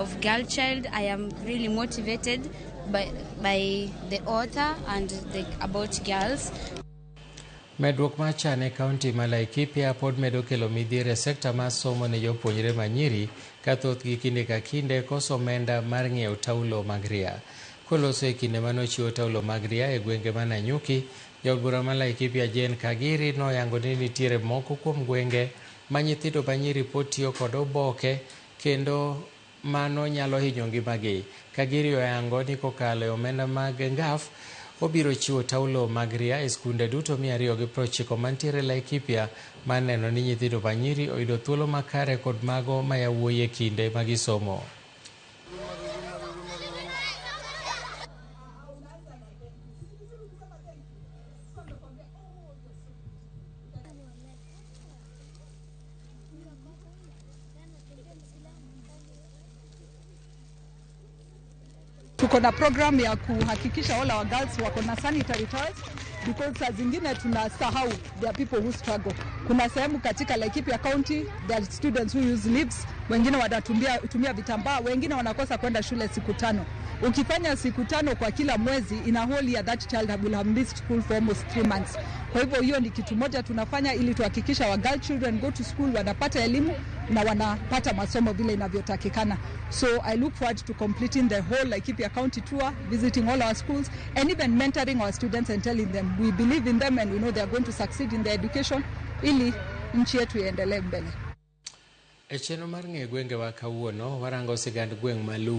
of Girl Child. I am really motivated by the author and about girls. Medruok machane kaunti ma Laikipia pod medo kelo midhiere sekta ma somo ne jopuonjre manyiri ka thoth gi kinde ka kinde koso omenda mar ng'iewo taulo mag ria. Koloso e kinde manochiwo taulo mag ria e gwenge ma Nanyuki, jaod bura ma Laikipia Jane Kagiri noyango ni nitiere moko kuom gwenge ma nyithindo manyiri pod tiyo kod oboke kendo mano nyalo hinyo ngimagi. Kagiri oyango ni kokalo e omenda mag ngaf obiro chiwo taulo mag ria e skunde duto 290 mantiere Laikipia mar neno ni nyithindo manyiri oyudo thuolo makare kod mago ma yawuoyi e kinde magisomo. Tuko na program ya kuhakikisha all our girls wako na sanitary towels because saa zingine tunasahau there are people who struggle. Kuna sehemu katika Laikipia County there are students who use leaves, wengine wanatumia vitambaa, wengine wanakosa kwenda shule siku 5. Ukifanya siku 5 kwa kila mwezi, in a whole year that child will have missed school for almost 3 months. Kwa hivyo hiyo ni kitu moja tunafanya ili tuhakikisha our girl children go to school, wanapata elimu na wanapata masomo vile inavyotakikana. So I look forward to completing the whole Laikipia County tour, visiting all our schools and even mentoring our students and telling them we believe in them and we know they are going to succeed in their education ili nchi yetu iendelee mbele. E chenro mar ng'e gwenge wa kawuono warango sigand gweng' Malu